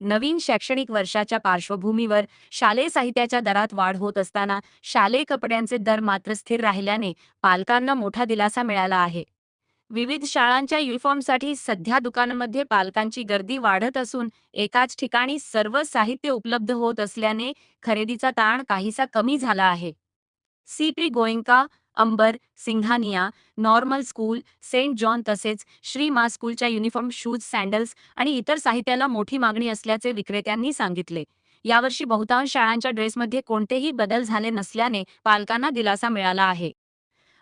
नवीन शैक्षणिक वर्षाच्या पार्श्वभूमीवर शालेय साहित्याच्या दरात वाढ होत असताना शालेय कपड्यांचे दर मात्र स्थिर राहिल्याने पालकांना मोठा दिलासा मिळाला आहे. विविध शाळांच्या युनिफॉर्मसाठी सध्या दुकानांमध्ये पालकांची गर्दी वाढत असून एकाच ठिकाणी सर्व साहित्य उपलब्ध होत असल्याने खरेदीचा ताण काहीसा कमी झाला आहे. CP Goenka, Ambar, Singhania, normal school, saint John तसेच श्री मा स्कूलच्या युनिफॉर्म, शूज, सॅन्डल्स आणि इतर साहित्याला मोठी मागणी असल्याचे विक्रेत्यांनी सांगितले. यावर्षी बहुतांश शाळांच्या ड्रेसमध्ये कोणतेही बदल झाले नसल्याने पालकांना दिलासा मिळाला आहे.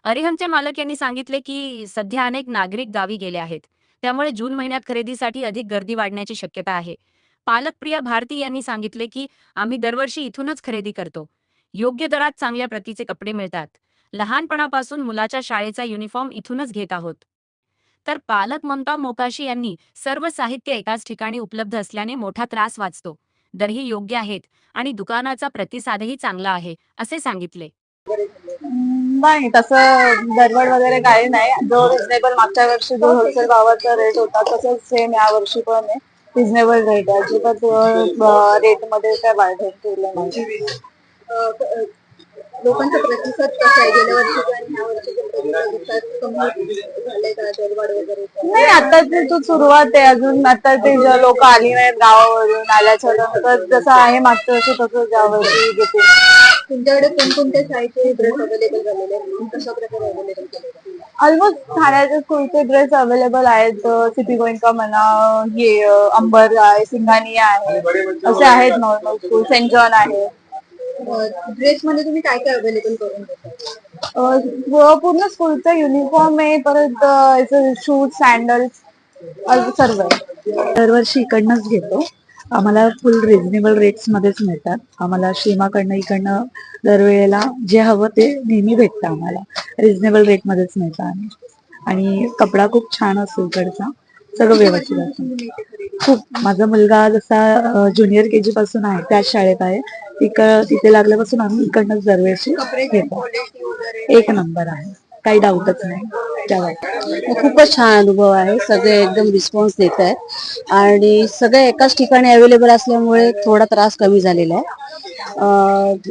अरिहंतचे मालक यांनी सांगितले की सध्या अनेक नागरिक गावी गेले आहेत, त्यामुळे जून महिन्यात खरेदीसाठी अधिक गर्दी वाढण्याची शक्यता आहे. पालक प्रिया भारती यांनी सांगितले की आम्ही दरवर्षी इथूनच खरेदी करतो. योग्य दरात चांगल्या प्रतीचे कपडे मिळतात. लहानपणापासून मुलाच्या शाळेचा युनिफॉर्म इथूनच घेत आहोत. तर पालक ममता मोकाशी यांनी सर्व साहित्य एकाच ठिकाणी उपलब्ध असल्याने मोठा त्रास वाचतो. दरही योग्य आहेत आणि दुकानाचा प्रतिसादही चांगला आहे असे सांगितले. नाही तसं गडबड वगैरे काही नाही. जो रिजनेबल मागच्या वर्षी जो होलसेल भावाचा रेट होता तसंच सेम या वर्षी पण आहे. रिजनेबल रेट आहे. अजिबात रेट मध्ये काय वाढ केलं नाही. लोकांचा प्रतिसाद कसा आहे गेल्या वर्षीचा आणि ह्या वर्षीचा प्रतिसाद कमी झालाय का दरवाढ वगैरे? नाही आता तो सुरुवात आहे अजून. आता ते लोक आली नाहीत गावावरून. आल्याच्या नंतर जसं आहे मागच्या वर्षी तसंच यावर्षी घेते. तुमच्याकडे कोणकोणत्या साईजचे ड्रेस अवेलेबल झालेले आहेत? कशा प्रकारे अवेलेबल केले? ऑलमोस्ट ठाण्याचे स्कूलचे ड्रेस अवेलेबल आहेत. सिटी गोएंका म्हणा, हे अंबर आहे, सिंघानिया आहे, असे आहेत. नॉर्मल स्कूल, सेंट जॉन आहे. ड्रेस मध्ये तुम्ही काय काय अवेलेबल करून देता? पूर्ण स्कूलचा युनिफॉर्म आहे, परत शूज, सॅन्डल्स सर्व आहे. दरवर्षी इकडनंच घेतो. आम्हाला फुल रिझनेबल रेट्स मध्येच मिळतात. आम्हाला श्रीमाकडनं इकडनं दरवेळेला जे हवं ते नेहमी भेटतं. आम्हाला रिझनेबल रेट मध्येच मिळतं आणि कपडा खूप छान असतो इकडचा. सगळं व्यवस्थित असतं. खूप. माझा मुलगा जसा ज्युनियर केजी पासून आहे त्याच शाळेत आहे. तिथे लागल्यापासून आम्ही इकडनंच दरवर्षी घेतो. एक नंबर आहे, काही डाऊटच नाही त्यावर. खूपच छान अनुभव आहे. सगळे एकदम रिस्पॉन्स देत आहेत आणि सगळे एकाच ठिकाणी अवेलेबल असल्यामुळे थोडा त्रास कमी झालेला आहे.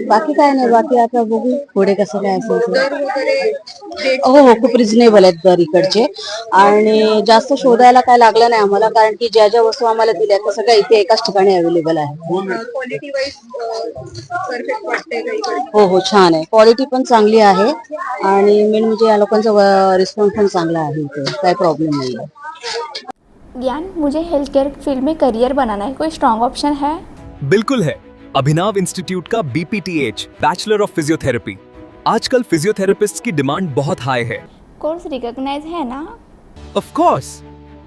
बाकी काय नाही. बाकी आता बघू पुढे कसं काय असेल. हो, खूप रिजनेबल आहेत दर इकडचे आणि जास्त शोधायला काय लागलं नाही आम्हाला, कारण की ज्या ज्या वस्तू आम्हाला दिल्या त्या सगळ्या इथे एकाच ठिकाणी अवेलेबल आहे. क्वालिटी वाईज परफेक्ट वाटते का इकडे? हो, छान आहे. क्वालिटी पण चांगली आहे आणि मेन म्हणजे या लोकांचा रिस्पॉन्स पण चांगला आहे. इथे काही प्रॉब्लेम नाही आहे. ज्ञान, मुझे हेल्थ केयर फील्ड में करियर बनाना है, कोई स्ट्रॉन्ग ऑप्शन है? बिल्कुल है। अभिनव इंस्टीट्यूट का BPTH बैचलर ऑफ फिजियोथेरेपी। आजकल फिजियोथेरेपिस्ट की डिमांड बहुत हाई है। कोर्स रिकॉग्नाइज है ना? ऑफ कोर्स,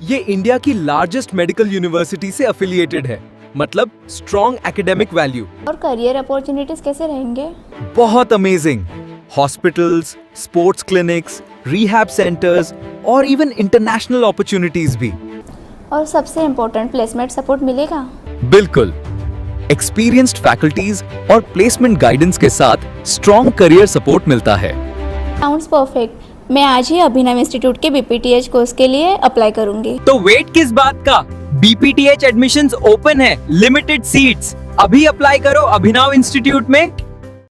ये इंडिया की लार्जेस्ट मेडिकल यूनिवर्सिटी से एफिलिएटेड है, मतलब स्ट्रॉन्ग एकेडमिक वैल्यू। और करियर अपॉर्चुनिटीज कैसे रहेंगे? बहुत amazing. Hospitals, sports clinics, rehab centres और इवन इंटरनेशनल अपॉर्चुनिटीज भी। और सबसे इम्पोर्टेंट, प्लेसमेंट सपोर्ट मिलेगा? बिल्कुल। एक्सपीरियंस्ड फैकल्टीज और प्लेसमेंट गाइडेंस के साथ स्ट्रॉन्ग करियर सपोर्ट मिलता है। Sounds perfect. मैं आज ही अभिनव इंस्टीट्यूट के BPTH कोर्स के लिए अप्लाई करूंगी। तो वेट किस बात का? BPTH एडमिशंस ओपन है, लिमिटेड सीट्स। अभी अप्लाई करो अभिनव इंस्टीट्यूट में।